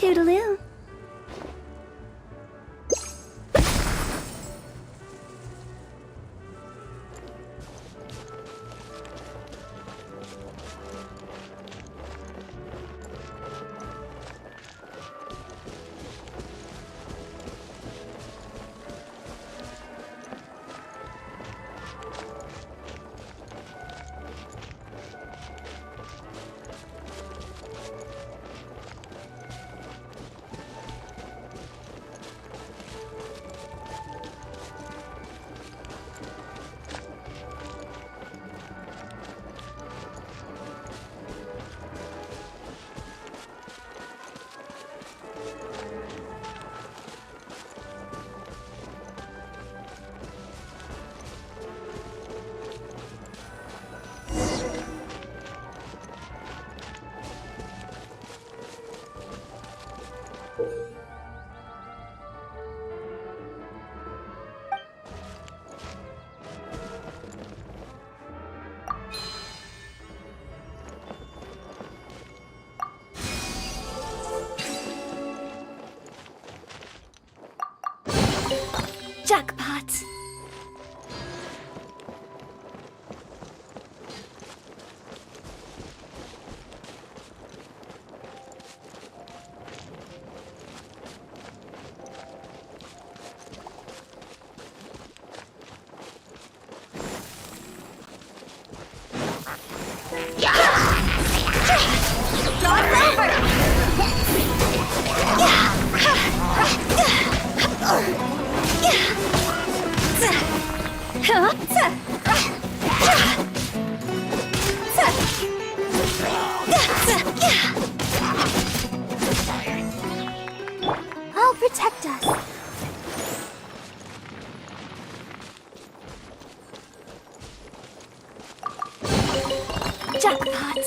Toodaloo. Jackpot! I'll protect us. Jackpot!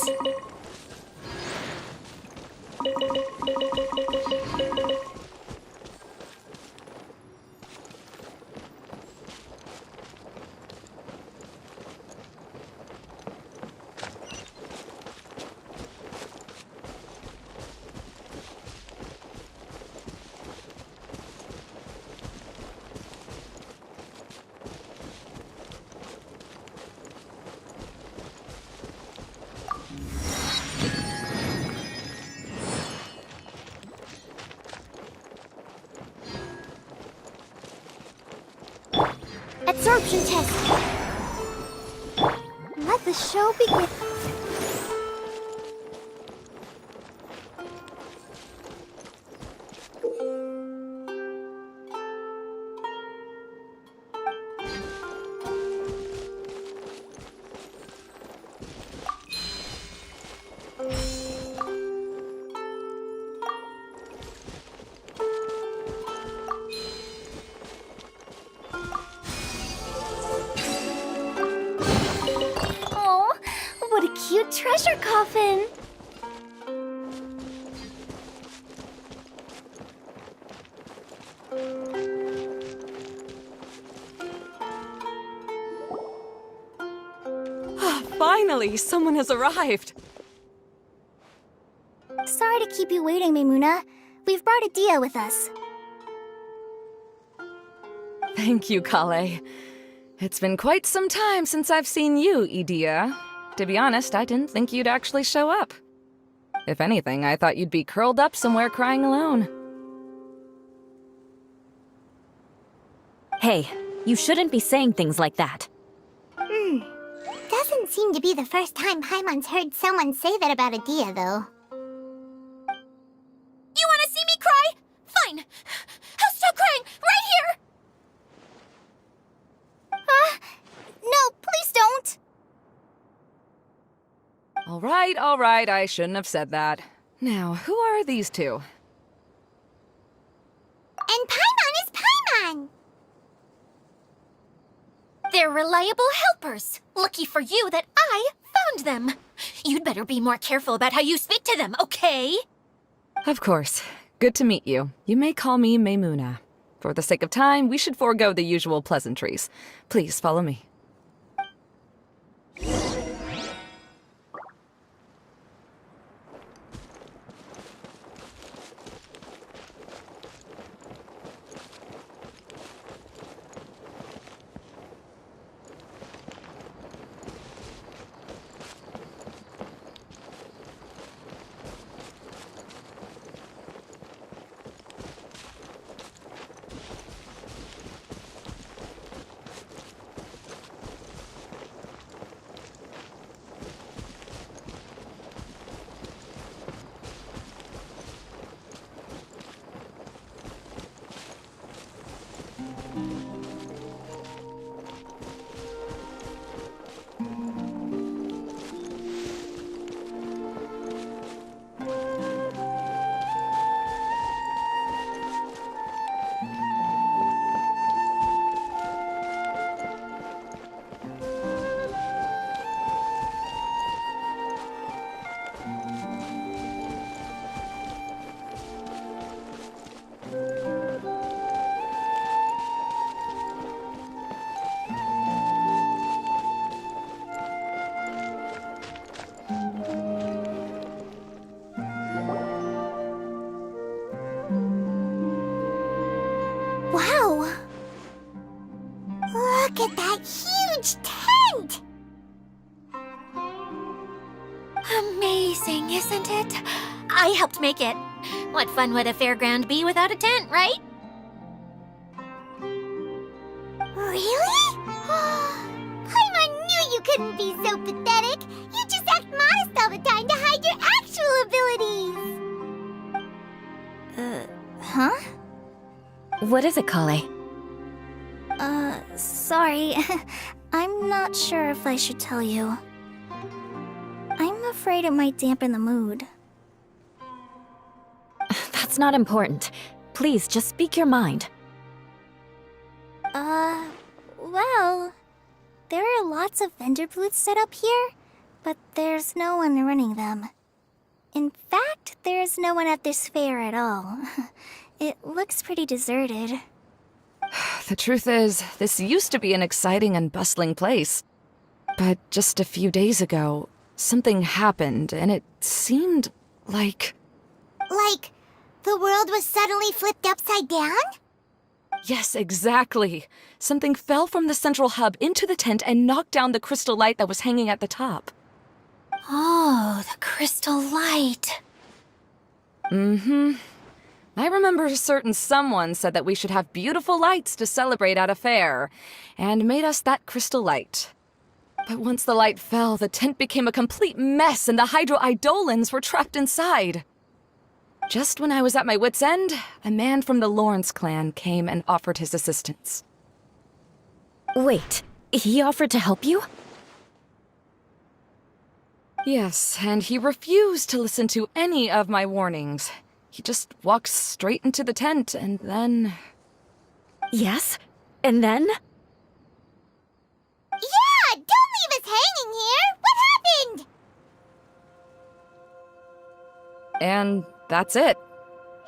Absorption test. Let the show begin. What a cute treasure coffin! Finally, someone has arrived. Sorry to keep you waiting, Maimuna. We've brought Adia with us. Thank you, Kale. It's been quite some time since I've seen you, Idia. To be honest, I didn't think you'd actually show up. If anything, I thought you'd be curled up somewhere crying alone. Hey, you shouldn't be saying things like that. Doesn't seem to be the first time Paimon's heard someone say that about Adia, though. You want to see me cry? Fine. I'll stop crying right here. No, please don't. All right, I shouldn't have said that. Now, who are these two? And Paimon is Paimon! They're reliable helpers. Lucky for you that I found them. You'd better be more careful about how you speak to them, okay? Of course. Good to meet you. You may call me Maimuna. For the sake of time, we should forego the usual pleasantries. Please follow me. Wow! Look at that huge tent! Amazing, isn't it? I helped make it. What fun would a fairground be without a tent, right? Really? Paimon knew you couldn't be so pathetic. You just act modest all the time to hide your actual abilities. Huh? What is it, Kale? Sorry. I'm not sure if I should tell you. I'm afraid it might dampen the mood. That's not important. Please, just speak your mind. Well, there are lots of vendor booths set up here, but there's no one running them. In fact, there's no one at this fair at all. It looks pretty deserted. The truth is, this used to be an exciting and bustling place. But just a few days ago, something happened, and it seemed like... Like, the world was suddenly flipped upside down? Yes, exactly. Something fell from the central hub into the tent and knocked down the crystal light that was hanging at the top. Oh, the crystal light. Mm-hmm. I remember a certain someone said that we should have beautiful lights to celebrate at a fair, and made us that crystal light. But once the light fell, the tent became a complete mess and the Hydro-Eidolons were trapped inside. Just when I was at my wit's end, a man from the Lawrence clan came and offered his assistance. Wait, he offered to help you? Yes, and he refused to listen to any of my warnings. He just walked straight into the tent, and then... Yes? And then? Yeah! Don't leave us hanging here! What happened? And that's it.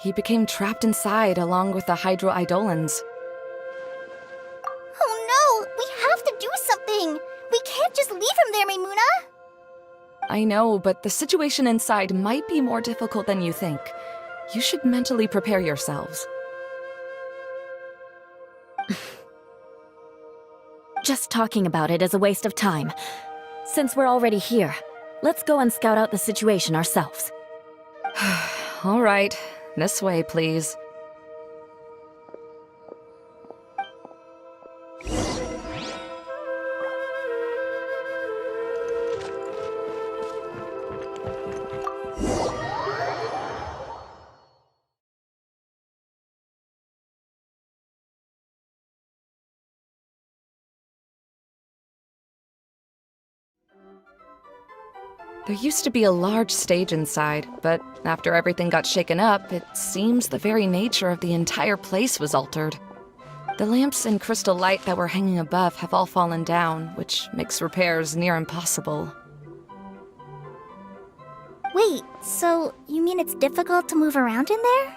He became trapped inside along with the Hydro-Eidolons. Oh no! We have to do something! We can't just leave him there, Maimuna! I know, but the situation inside might be more difficult than you think. You should mentally prepare yourselves. Just talking about it is a waste of time. Since we're already here, let's go and scout out the situation ourselves. All right, this way, please. There used to be a large stage inside, but after everything got shaken up, it seems the very nature of the entire place was altered. The lamps and crystal light that were hanging above have all fallen down, which makes repairs near impossible. Wait, so you mean it's difficult to move around in there?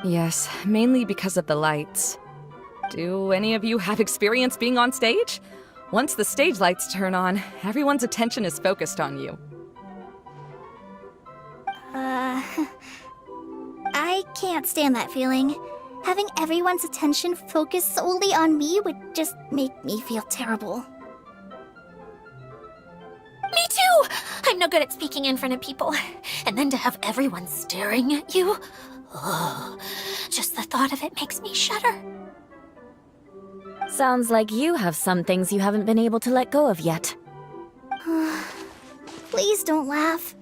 Yes, mainly because of the lights. Do any of you have experience being on stage? Once the stage lights turn on, everyone's attention is focused on you. I can't stand that feeling. Having everyone's attention focused solely on me would just make me feel terrible. Me too! I'm no good at speaking in front of people. And then to have everyone staring at you. Oh, just the thought of it makes me shudder. Sounds like you have some things you haven't been able to let go of yet. Please don't laugh.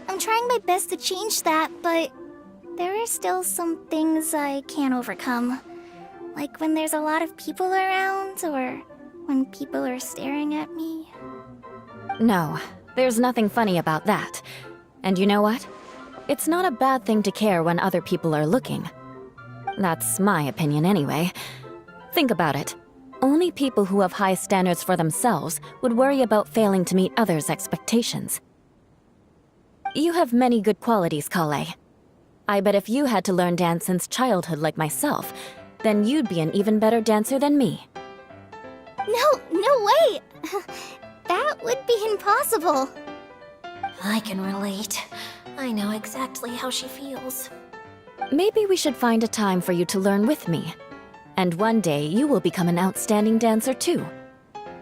I'm trying my best to change that, but there are still some things I can't overcome. Like when there's a lot of people around, or when people are staring at me. No, there's nothing funny about that. And you know what? It's not a bad thing to care when other people are looking. That's my opinion anyway. Think about it. Only people who have high standards for themselves would worry about failing to meet others' expectations. You have many good qualities, Kale. I bet if you had to learn dance since childhood like myself, then you'd be an even better dancer than me. No way! That would be impossible. I can relate. I know exactly how she feels. Maybe we should find a time for you to learn with me. And one day, you will become an outstanding dancer too.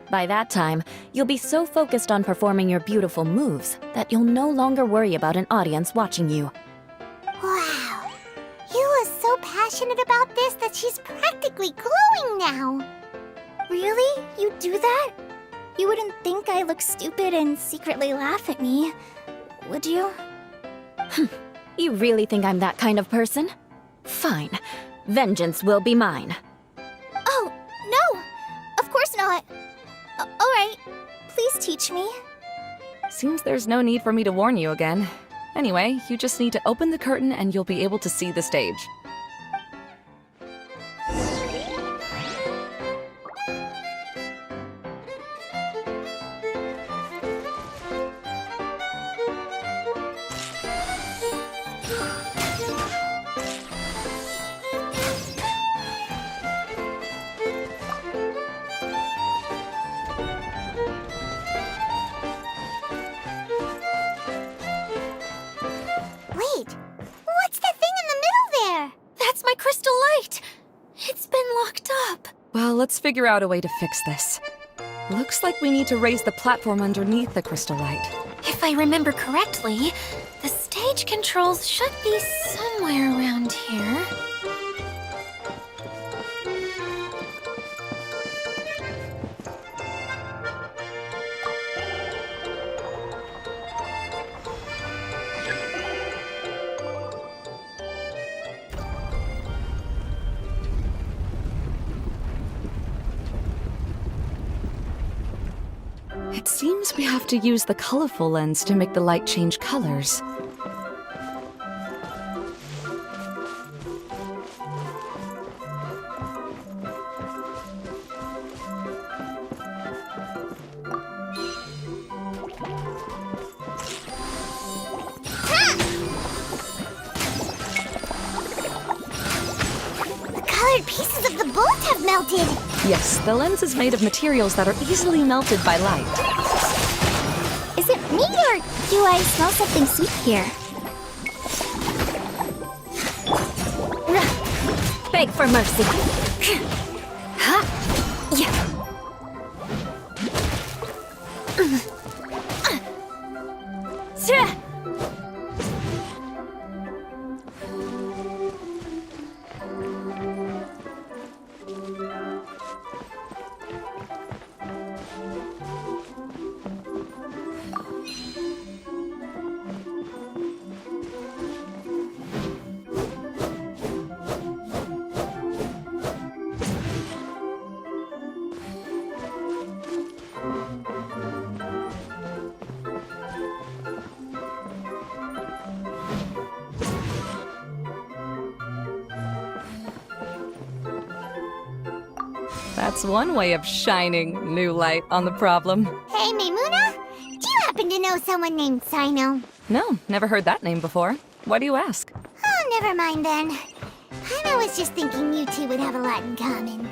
By that time, you'll be so focused on performing your beautiful moves that you'll no longer worry about an audience watching you. Wow. Yula's so passionate about this that she's practically glowing now. Really? You do that? You wouldn't think I look stupid and secretly laugh at me, would you? You really think I'm that kind of person? Fine. Vengeance will be mine. Oh, no! Of course not. Alright, please teach me. Seems there's no need for me to warn you again. Anyway, you just need to open the curtain and you'll be able to see the stage. Wait, what's that thing in the middle there? That's my crystal light! It's been locked up. Well, let's figure out a way to fix this. Looks like we need to raise the platform underneath the crystal light. If I remember correctly, the stage controls should be somewhere around here. It seems we have to use the colorful lens to make the light change colors. The colored pieces of the bullet have melted. Yes, the lens is made of materials that are easily melted by light. Is it me or do I smell something sweet here? Beg for mercy. That's one way of shining new light on the problem. Hey, Maimuna? Do you happen to know someone named Sino? No, never heard that name before. Why do you ask? Oh, never mind then. I was just thinking you two would have a lot in common.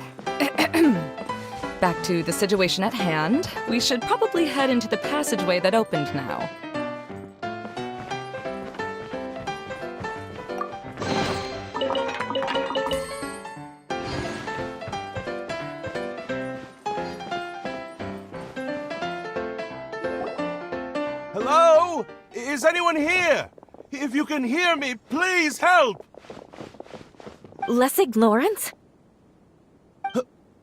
Back to the situation at hand. We should probably head into the passageway that opened now. Hello? Is anyone here? If you can hear me, please help! Lessig Lawrence?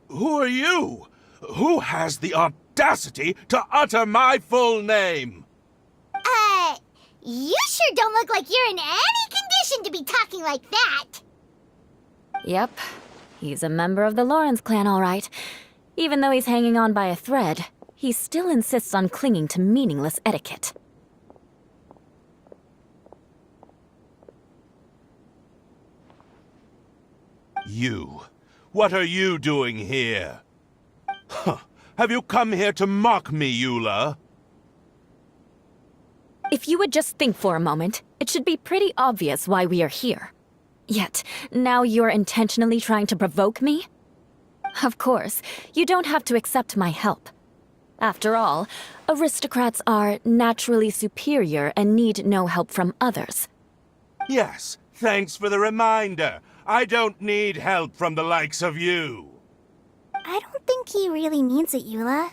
Who are you? Who has the audacity to utter my full name? You sure don't look like you're in any condition to be talking like that. Yep. He's a member of the Lawrence clan, all right. Even though he's hanging on by a thread, he still insists on clinging to meaningless etiquette. You. What are you doing here? Huh. Have you come here to mock me, Eula? If you would just think for a moment, it should be pretty obvious why we are here. Yet, now you're intentionally trying to provoke me? Of course, you don't have to accept my help. After all, Aristocrats are naturally superior and need no help from others. Yes, thanks for the reminder. I don't need help from the likes of you. I don't think he really means it, Eula.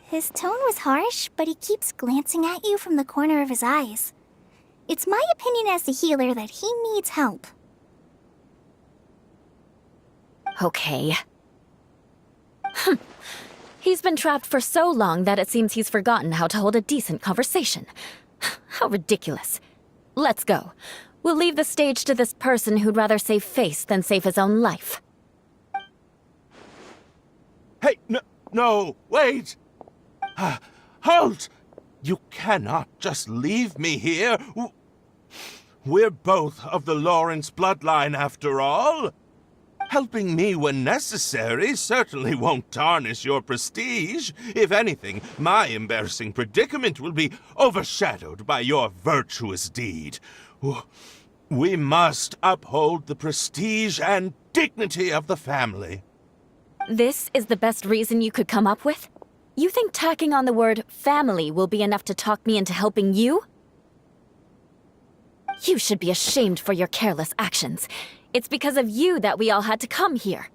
His tone was harsh, but he keeps glancing at you from the corner of his eyes. It's my opinion as the healer that he needs help. Okay. He's been trapped for so long that it seems he's forgotten how to hold a decent conversation. How ridiculous. Let's go. We'll leave the stage to this person who'd rather save face than save his own life. Hey, no, wait! Halt! You cannot just leave me here. We're both of the Lawrence bloodline, after all. Helping me when necessary certainly won't tarnish your prestige. If anything, my embarrassing predicament will be overshadowed by your virtuous deed. We must uphold the prestige and dignity of the family. This is the best reason you could come up with? You think tacking on the word family will be enough to talk me into helping you? You should be ashamed for your careless actions. It's because of you that we all had to come here.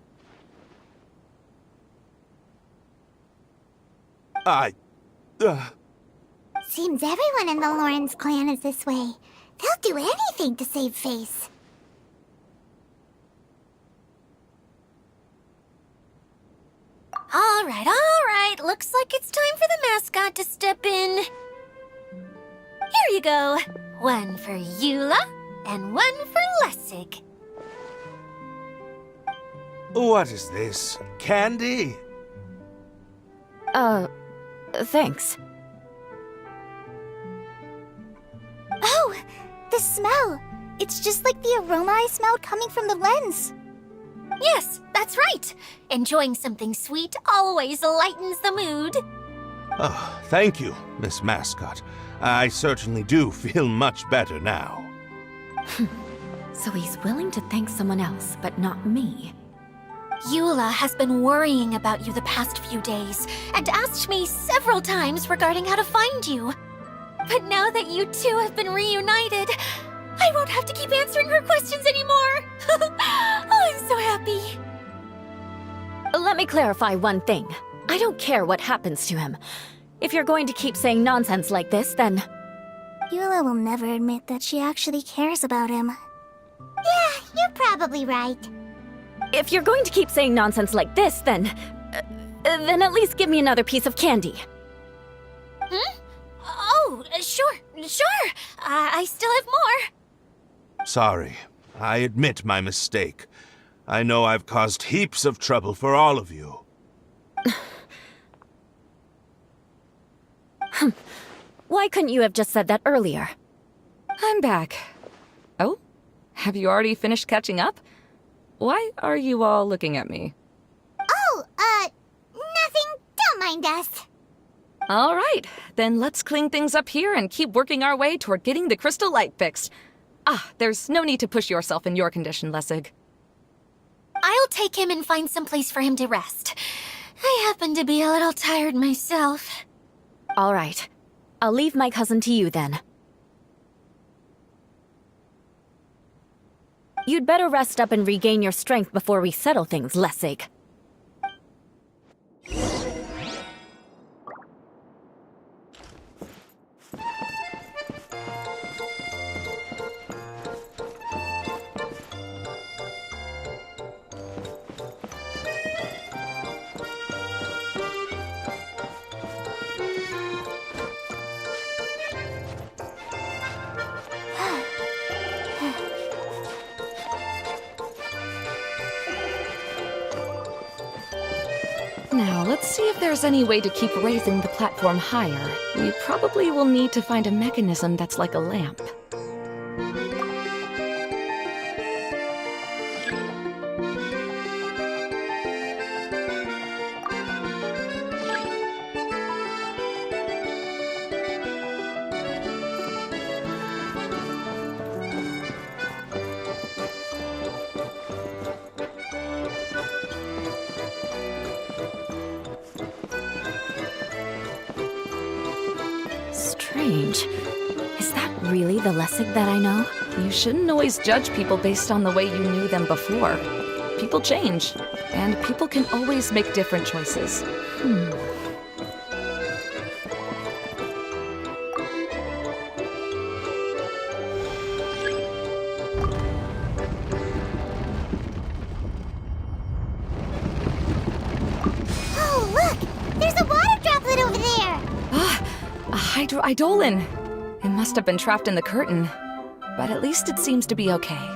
Seems everyone in the Lawrence clan is this way. They'll do anything to save face. All right. Looks like it's time for the mascot to step in. Here you go. One for Eula, and one for Lessig. What is this? Candy? Thanks. Oh, the smell! It's just like the aroma I smelled coming from the lens. Yes, that's right. Enjoying something sweet always lightens the mood. Oh, thank you, Miss Mascot. I certainly do feel much better now. So he's willing to thank someone else, but not me. Eula has been worrying about you the past few days and asked me several times regarding how to find you. But now that you two have been reunited, I won't have to keep answering her questions anymore. Oh, I'm so happy. Let me clarify one thing. I don't care what happens to him. If you're going to keep saying nonsense like this, then... Eula will never admit that she actually cares about him. Yeah, you're probably right. If you're going to keep saying nonsense like this, then at least give me another piece of candy. Hmm? Oh, sure. I still have more. Sorry. I admit my mistake. I know I've caused heaps of trouble for all of you. Why couldn't you have just said that earlier? I'm back. Oh? Have you already finished catching up? Why are you all looking at me? Oh, nothing. Don't mind us. All right, then let's clean things up here and keep working our way toward getting the crystal light fixed. There's no need to push yourself in your condition, Lessig. I'll take him and find some place for him to rest. I happen to be a little tired myself. All right. I'll leave my cousin to you then. You'd better rest up and regain your strength before we settle things, Lessig. Now, let's see if there's any way to keep raising the platform higher. We probably will need to find a mechanism that's like a lamp. strange. Is that really the Lessig that I know? You shouldn't always judge people based on the way you knew them before. People change, and people can always make different choices. Oh, look! There's a water droplet over there! A hydroidolin! It must have been trapped in the curtain, but at least it seems to be okay.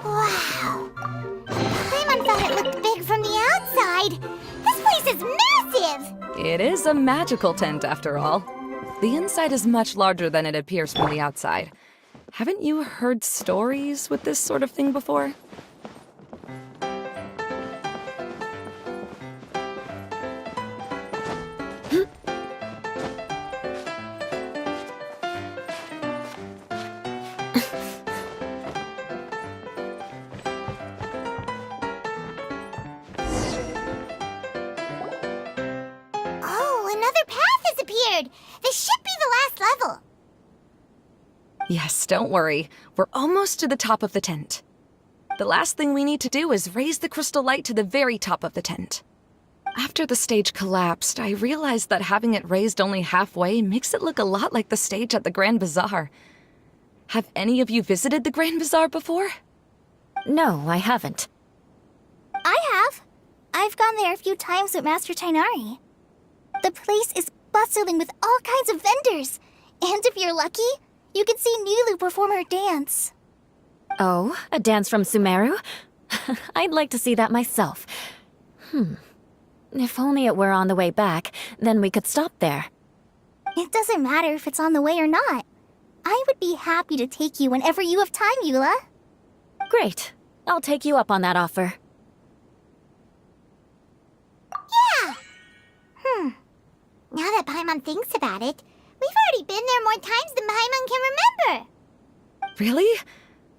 Wow! Paimon thought it looked big from the outside! This place is massive! It is a magical tent, after all. The inside is much larger than it appears from the outside. Haven't you heard stories with this sort of thing before? Oh, another path has appeared! This should be the last level! Yes, don't worry. We're almost to the top of the tent. The last thing we need to do is raise the crystal light to the very top of the tent. After the stage collapsed, I realized that having it raised only halfway makes it look a lot like the stage at the Grand Bazaar. Have any of you visited the Grand Bazaar before? No, I haven't. I have. I've gone there a few times with Master Tainari. The place is bustling with all kinds of vendors. And if you're lucky, you can see Nulu perform her dance. Oh, a dance from Sumeru? I'd like to see that myself. If only it were on the way back, then we could stop there. It doesn't matter if it's on the way or not. I would be happy to take you whenever you have time, Eula. Great. I'll take you up on that offer. Yeah! Now that Paimon thinks about it, we've already been there more times than Paimon can remember. Really?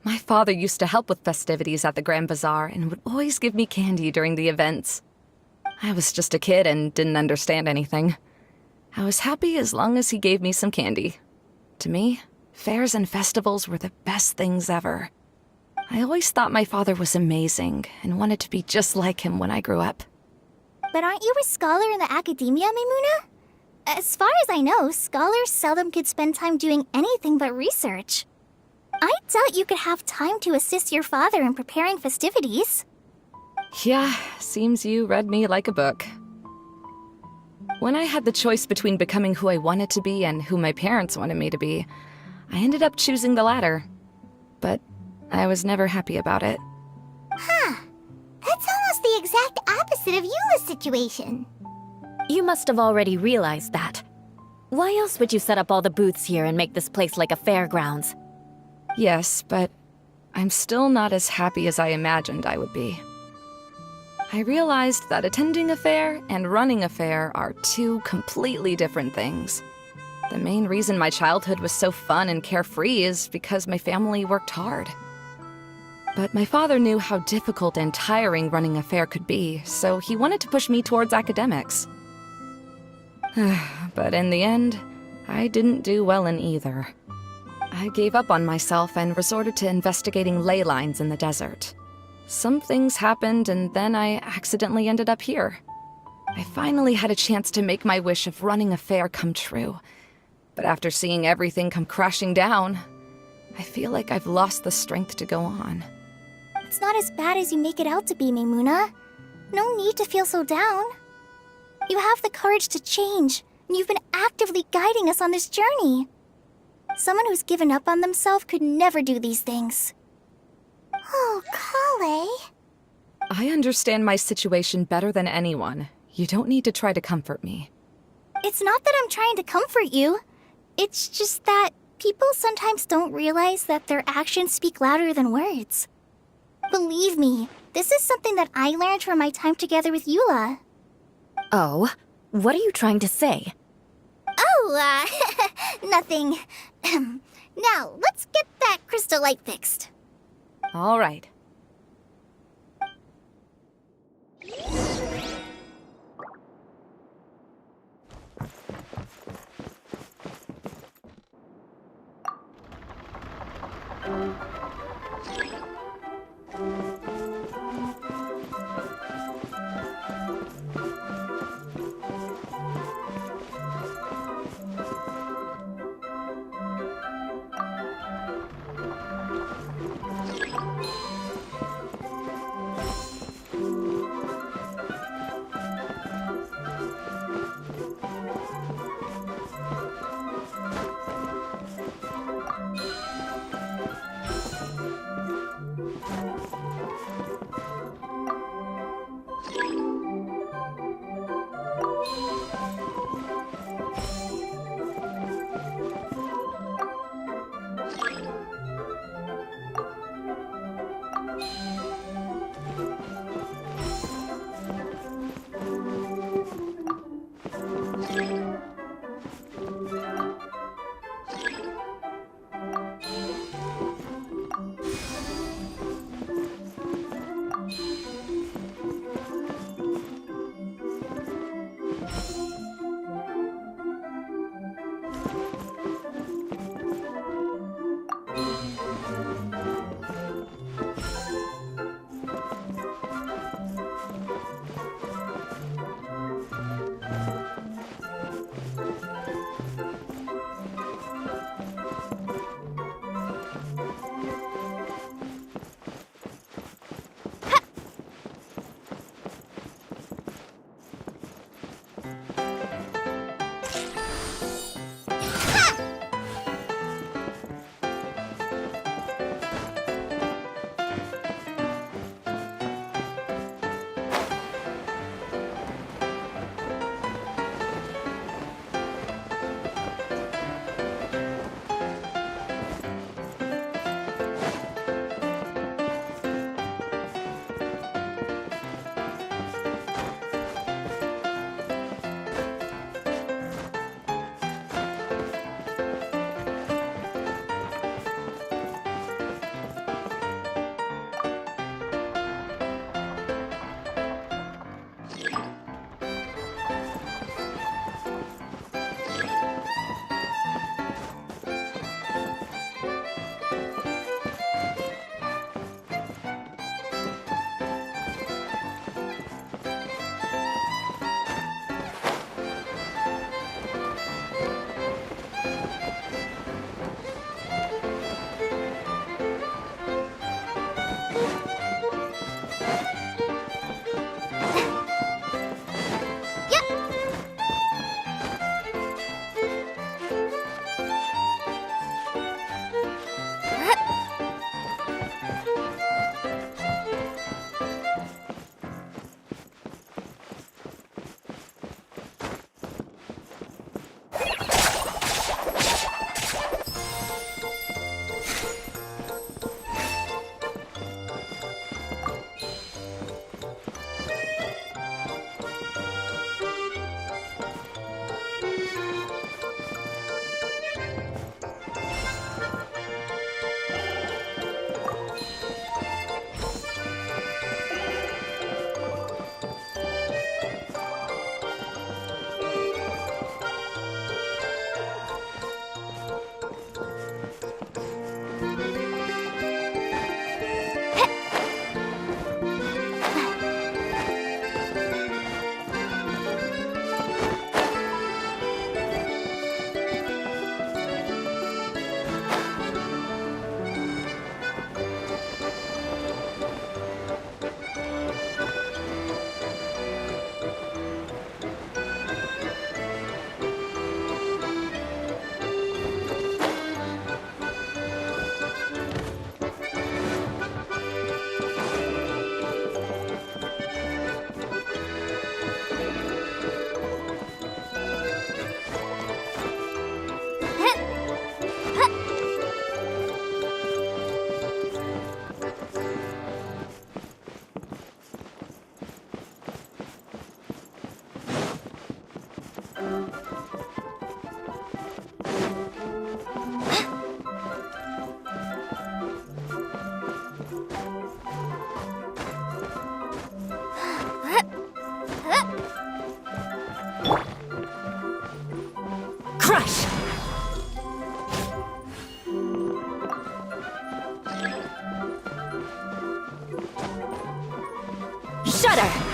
My father used to help with festivities at the Grand Bazaar and would always give me candy during the events. I was just a kid and didn't understand anything. I was happy as long as he gave me some candy. To me, fairs and festivals were the best things ever. I always thought my father was amazing and wanted to be just like him when I grew up. But aren't you a scholar in the academia, Maimuna? As far as I know, scholars seldom could spend time doing anything but research. I doubt you could have time to assist your father in preparing festivities. Yeah, seems you read me like a book. When I had the choice between becoming who I wanted to be and who my parents wanted me to be, I ended up choosing the latter. But I was never happy about it. Huh. That's almost the exact opposite of Eula's situation. You must have already realized that. Why else would you set up all the booths here and make this place like a fairgrounds? Yes, but I'm still not as happy as I imagined I would be. I realized that attending a fair and running a fair are two completely different things. The main reason my childhood was so fun and carefree is because my family worked hard. But my father knew how difficult and tiring running a fair could be, so he wanted to push me towards academics. But in the end, I didn't do well in either. I gave up on myself and resorted to investigating ley lines in the desert. Some things happened, and then I accidentally ended up here. I finally had a chance to make my wish of running a fair come true. But after seeing everything come crashing down, I feel like I've lost the strength to go on. It's not as bad as you make it out to be, Maimuna. No need to feel so down. You have the courage to change, and you've been actively guiding us on this journey. Someone who's given up on themselves could never do these things. Oh, Kale. I understand my situation better than anyone. You don't need to try to comfort me. It's not that I'm trying to comfort you. It's just that people sometimes don't realize that their actions speak louder than words. Believe me, this is something that I learned from my time together with Eula. Oh, what are you trying to say? Oh, nothing. Now, let's get that crystal light fixed. All right. shudder!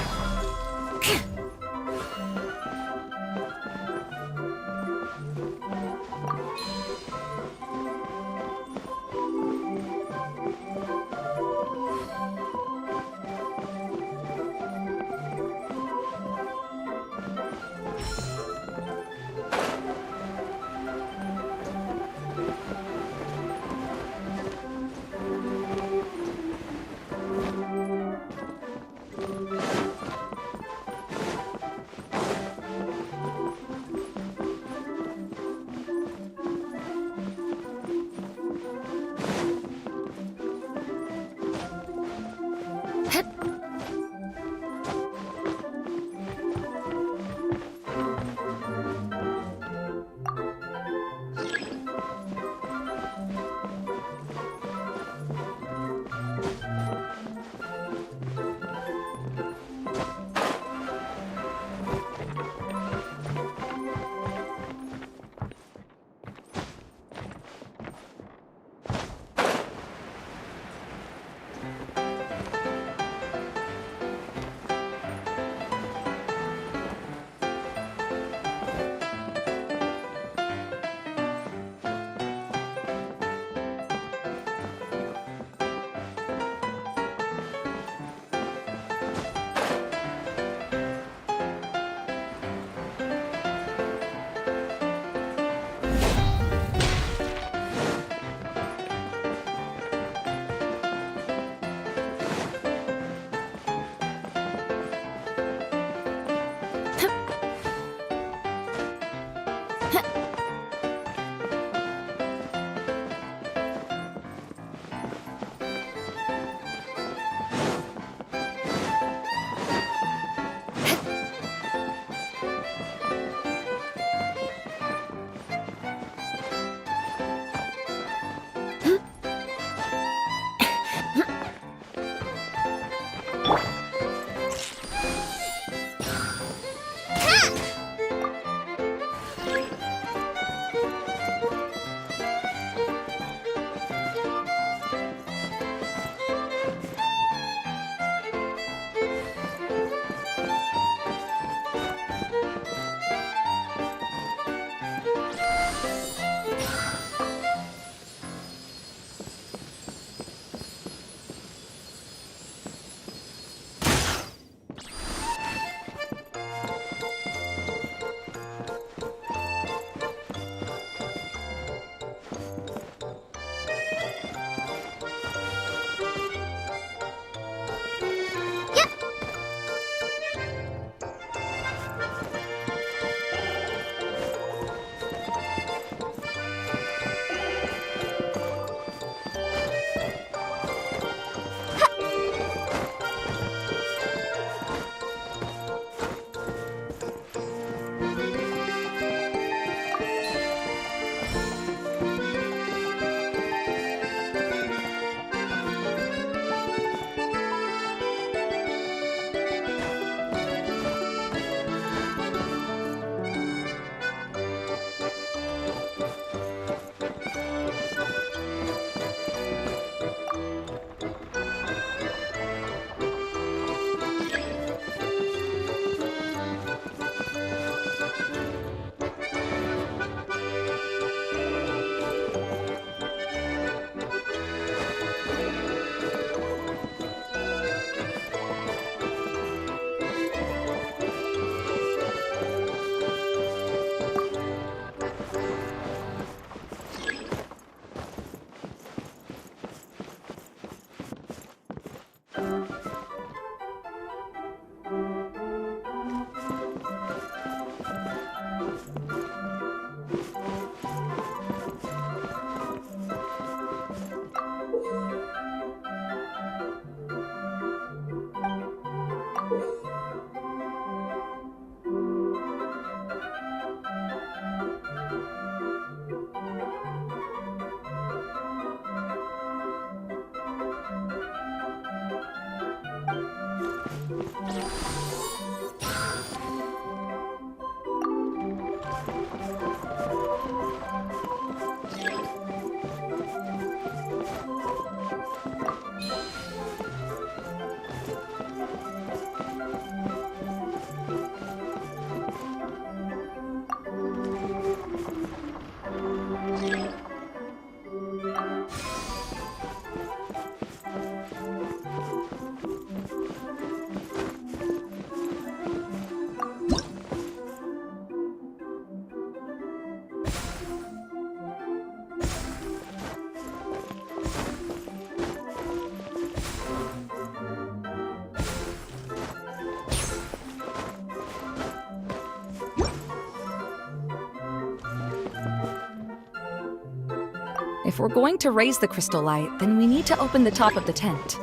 If we're going to raise the crystal light, then we need to open the top of the tent.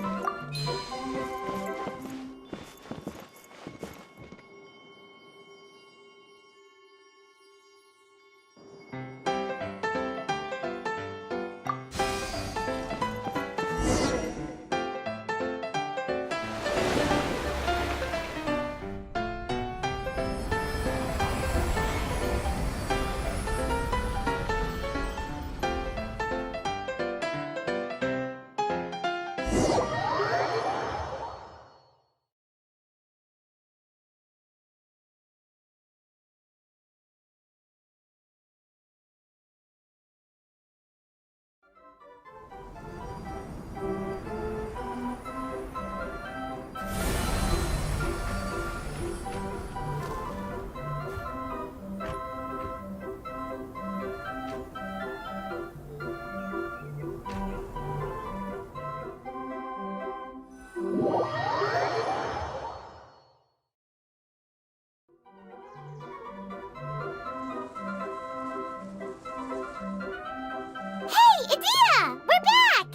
Hey, Idea! We're back!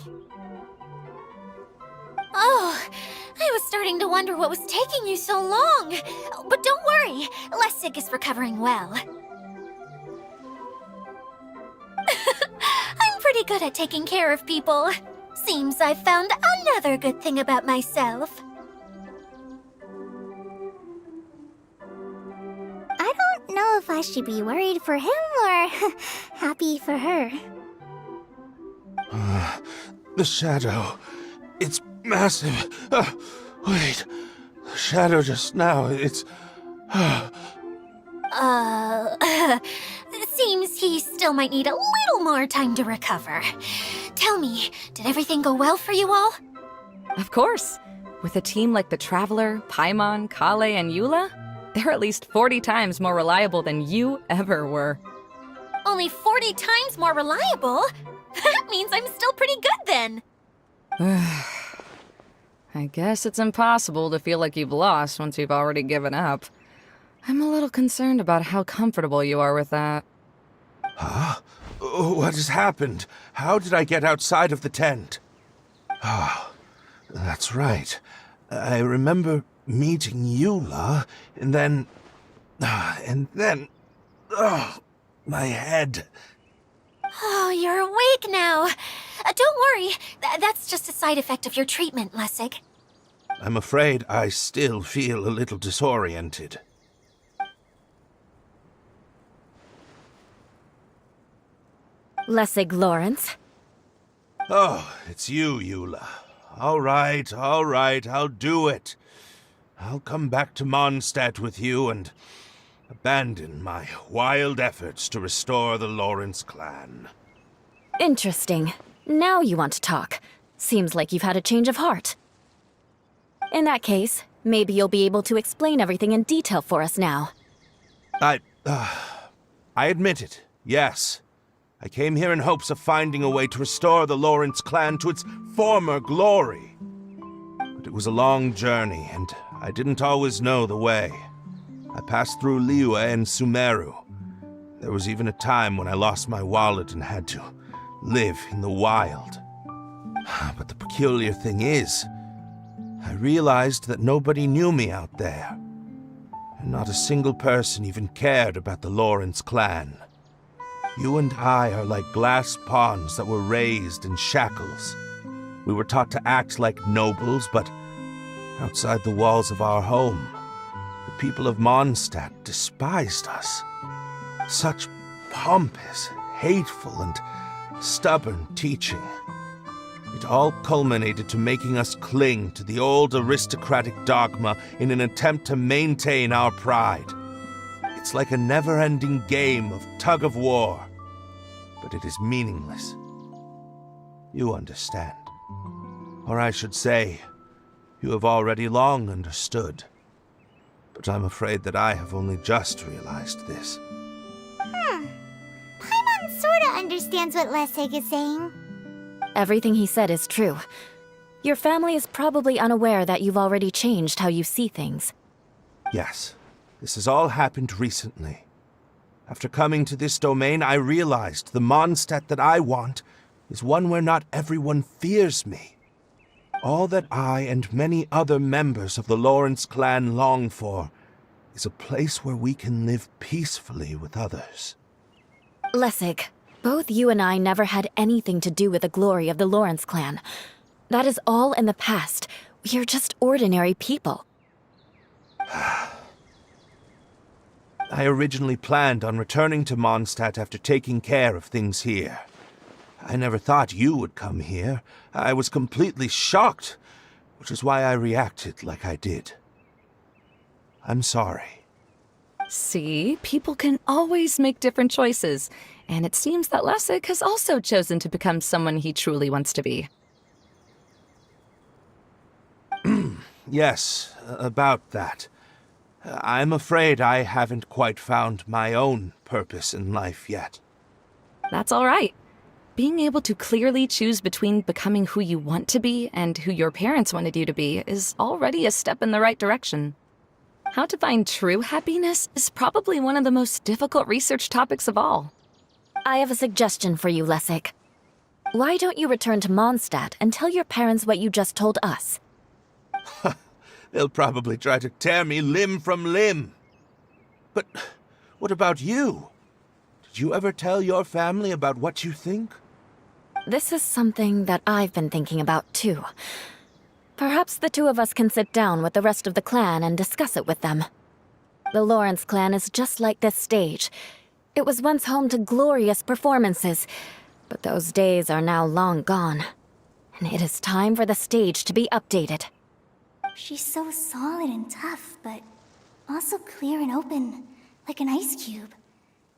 Oh, I was starting to wonder what was taking you so long. But don't worry, Lessig is recovering well. I'm pretty good at taking care of people. Seems I've found another good thing about myself. I don't know if I should be worried for him or happy for her. The shadow. It's massive. Wait. The shadow just now. It's... Seems he still might need a little more time to recover. Tell me, did everything go well for you all? Of course. With a team like the Traveler, Paimon, Kale, and Eula, they're at least 40 times more reliable than you ever were. Only 40 times more reliable? That means I'm still pretty good then. I guess it's impossible to feel like you've lost once you've already given up. I'm a little concerned about how comfortable you are with that. Huh? What has happened? How did I get outside of the tent? Ah, that's right. I remember meeting Eula, and then... Oh, my head. Oh, you're awake now. Don't worry, that's just a side effect of your treatment, Lessig. I'm afraid I still feel a little disoriented. Lessig Lawrence. Oh, it's you, Eula. All right, I'll do it. I'll come back to Mondstadt with you and abandon my wild efforts to restore the Lawrence clan. Interesting. Now you want to talk. Seems like you've had a change of heart. In that case, maybe you'll be able to explain everything in detail for us now. I admit it, yes. I came here in hopes of finding a way to restore the Lawrence clan to its former glory. But it was a long journey, and I didn't always know the way. I passed through Liyue and Sumeru. There was even a time when I lost my wallet and had to live in the wild. But the peculiar thing is, I realized that nobody knew me out there. And not a single person even cared about the Lawrence clan. You and I are like glass pawns that were raised in shackles. We were taught to act like nobles, but outside the walls of our home, the people of Mondstadt despised us. Such pompous, hateful, and stubborn teaching. It all culminated to making us cling to the old aristocratic dogma in an attempt to maintain our pride. It's like a never-ending game of tug-of-war, but it is meaningless. You understand. Or I should say, you have already long understood. But I'm afraid that I have only just realized this. Paimon sorta understands what Lessig is saying. Everything he said is true. Your family is probably unaware that you've already changed how you see things. Yes, this has all happened recently. After coming to this domain, I realized the Mondstadt that I want is one where not everyone fears me. All that I and many other members of the Lawrence clan long for is a place where we can live peacefully with others. Lessig, both you and I never had anything to do with the glory of the Lawrence clan. That is all in the past. We are just ordinary people. I originally planned on returning to Mondstadt after taking care of things here. I never thought you would come here. I was completely shocked, which is why I reacted like I did. I'm sorry. See, people can always make different choices, and it seems that Lessig has also chosen to become someone he truly wants to be. Yes, about that. I'm afraid I haven't quite found my own purpose in life yet. That's all right. Being able to clearly choose between becoming who you want to be and who your parents wanted you to be is already a step in the right direction. How to find true happiness is probably one of the most difficult research topics of all. I have a suggestion for you, Lessig. Why don't you return to Mondstadt and tell your parents what you just told us? They'll probably try to tear me limb from limb. But what about you? Did you ever tell your family about what you think? This is something that I've been thinking about, too. Perhaps the two of us can sit down with the rest of the clan and discuss it with them. The Lawrence clan is just like this stage. It was once home to glorious performances, but those days are now long gone. And it is time for the stage to be updated. She's so solid and tough, but also clear and open, like an ice cube.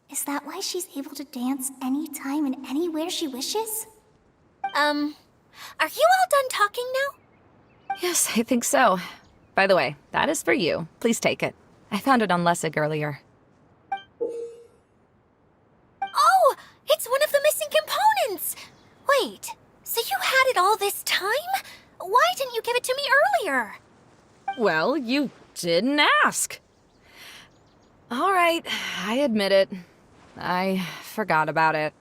Is that why she's able to dance anytime and anywhere she wishes? Are you all done talking now? Yes, I think so. By the way, that is for you. Please take it. I found it on Lessig earlier. Oh, it's one of the missing components! Wait, so you had it all this time? Why didn't you give it to me earlier? Well, you didn't ask. All right, I admit it. I forgot about it.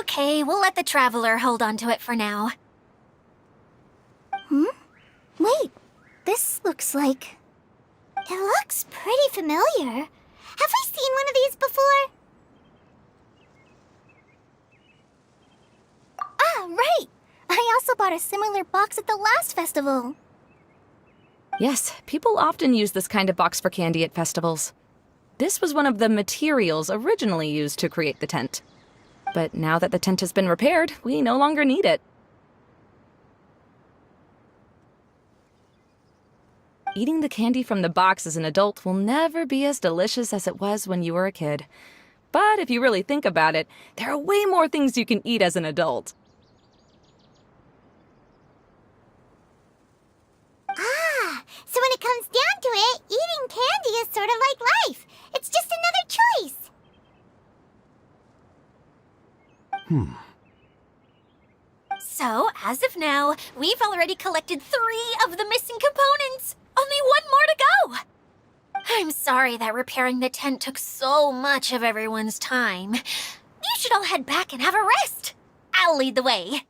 Okay, we'll let the Traveler hold on to it for now. Wait, this looks like... It looks pretty familiar. Have I seen one of these before? Ah, right! I also bought a similar box at the last festival. Yes, people often use this kind of box for candy at festivals. This was one of the materials originally used to create the tent. But now that the tent has been repaired, we no longer need it. Eating the candy from the box as an adult will never be as delicious as it was when you were a kid. But if you really think about it, there are way more things you can eat as an adult. So when it comes down to it, eating candy is sort of like life. It's just another choice. So, as of now, we've already collected 3 of the missing components. Only 1 more to go. I'm sorry that repairing the tent took so much of everyone's time. You should all head back and have a rest. I'll lead the way.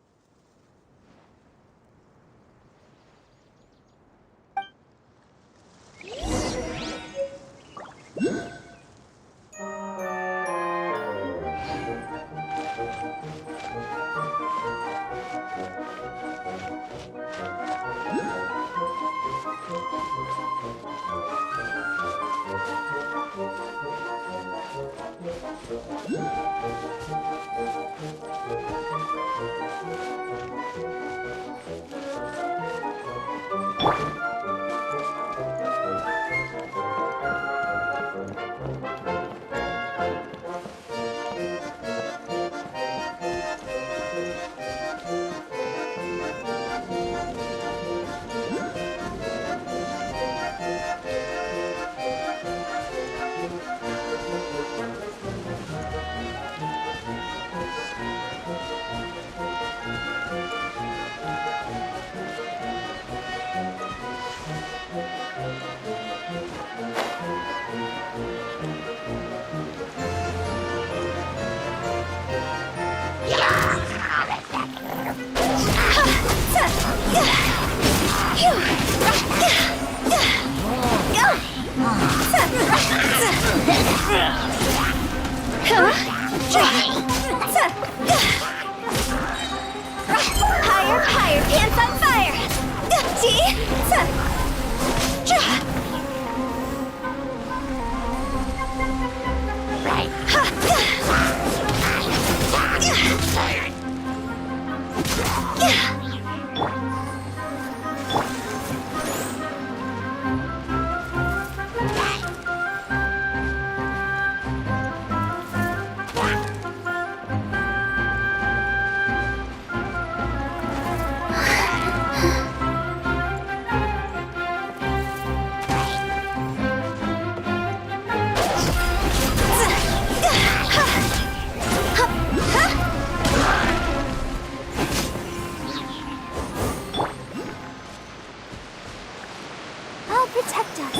I'll protect us.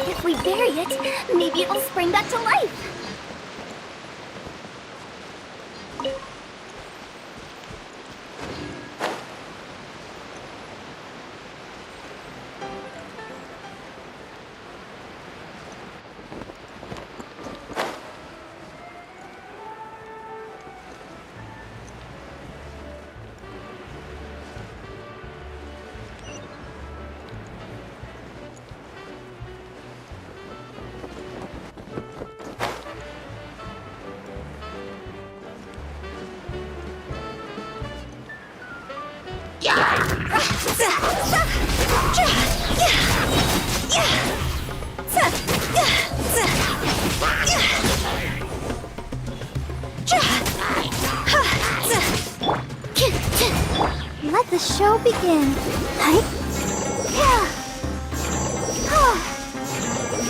If we bury it, maybe it'll spring back to life. Let the show begin. Hi. Yeah. Oh.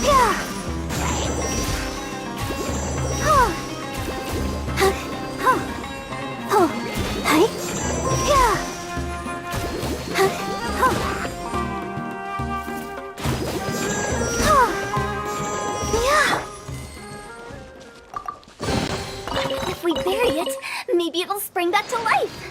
Yeah. Oh. Huh. Oh. Oh. Hi. Yeah. Huh. Oh. Yeah. If we bury it, maybe it'll spring back to life.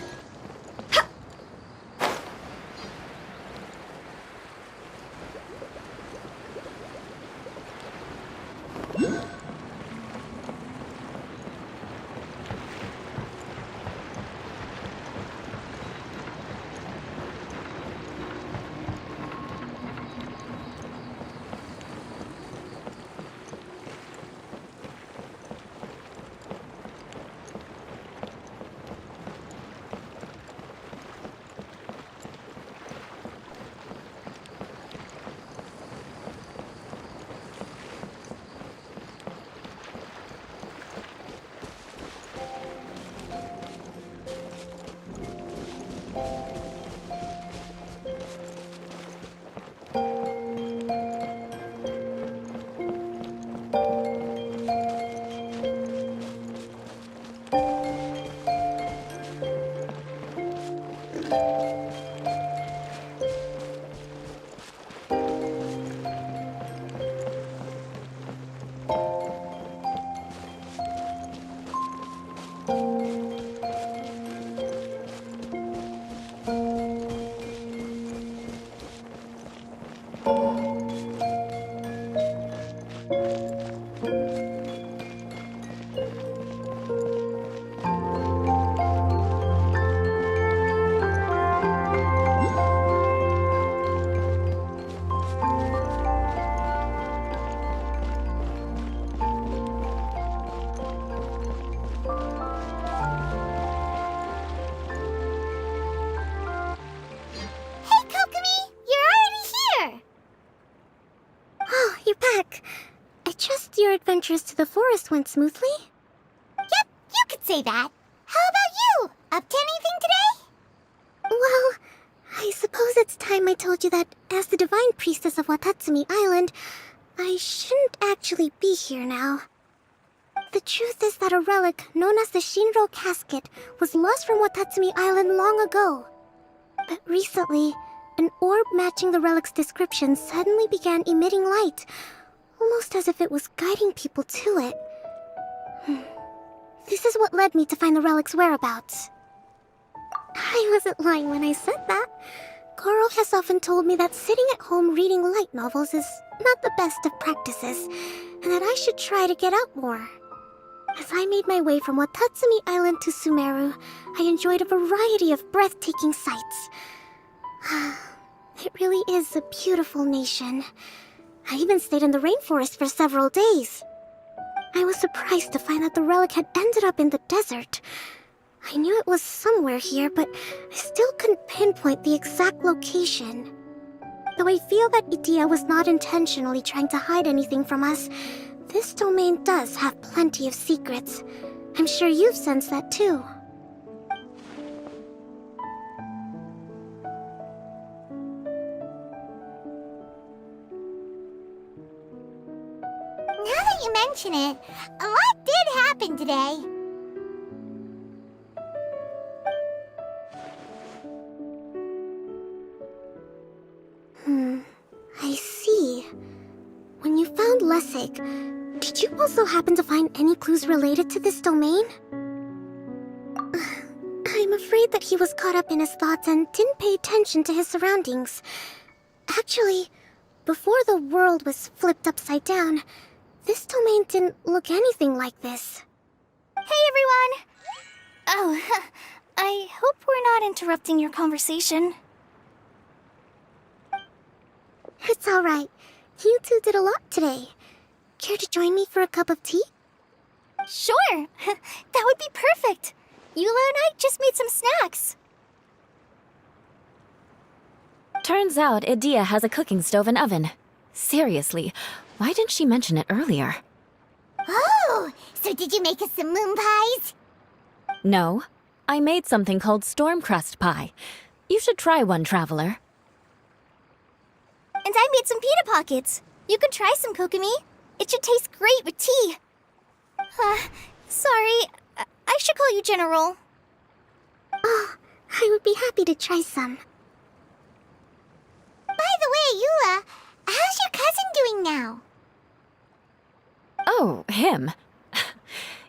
Your adventures to the forest went smoothly? Yep, you could say that. How about you? Up to anything today? Well, I suppose it's time I told you that as the Divine Priestess of Watatsumi Island, I shouldn't actually be here now. The truth is that a relic known as the Shinro Casket was lost from Watatsumi Island long ago. But recently, an orb matching the relic's description suddenly began emitting light, almost as if it was guiding people to it. This is what led me to find the relic's whereabouts. I wasn't lying when I said that. Goro has often told me that sitting at home reading light novels is not the best of practices, and that I should try to get out more. As I made my way from Watatsumi Island to Sumeru, I enjoyed a variety of breathtaking sights. It really is a beautiful nation. I even stayed in the rainforest for several days. I was surprised to find that the relic had ended up in the desert. I knew it was somewhere here, but I still couldn't pinpoint the exact location. Though I feel that Idia was not intentionally trying to hide anything from us, this domain does have plenty of secrets. I'm sure you've sensed that too. Now that you mention it, a lot did happen today. I see. When you found Lessig, did you also happen to find any clues related to this domain? I'm afraid that he was caught up in his thoughts and didn't pay attention to his surroundings. Actually, before the world was flipped upside down, this domain didn't look anything like this. Hey, everyone! Oh, I hope we're not interrupting your conversation. It's alright. You two did a lot today. Care to join me for a cup of tea? Sure! That would be perfect! Eula and I just made some snacks. Turns out Idia has a cooking stove and oven. Seriously, why didn't she mention it earlier? Oh, so did you make us some moon pies? No, I made something called storm crust pie. You should try one, Traveler. And I made some pita pockets. You could try some, Kokomi. It should taste great with tea. Sorry, I should call you General. Oh, I would be happy to try some. By the way, Eula, how's your cousin doing now? Oh, him.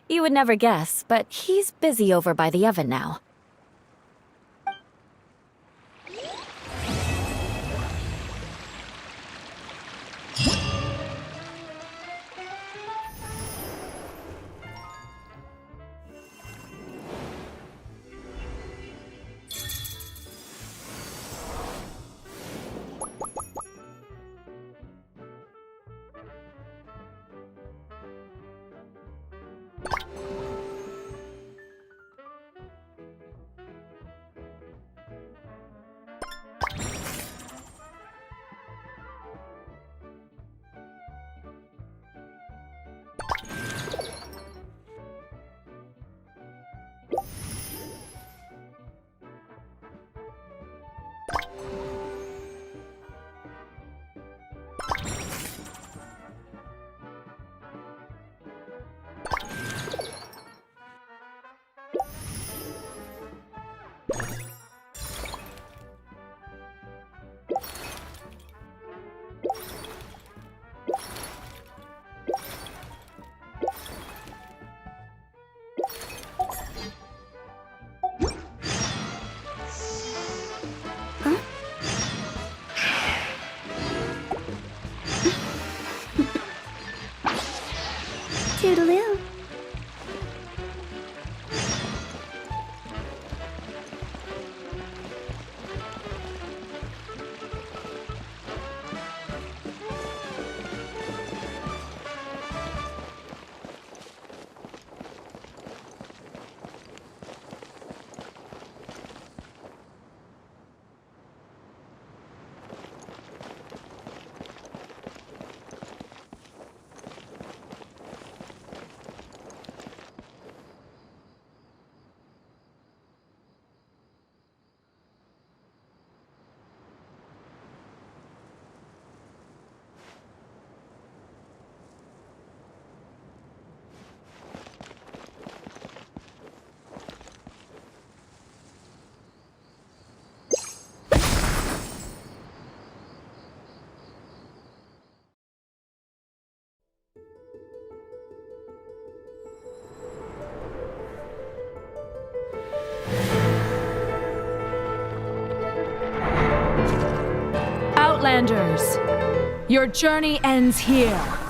You would never guess, but he's busy over by the oven now. Toodaloo. Outlanders, your journey ends here.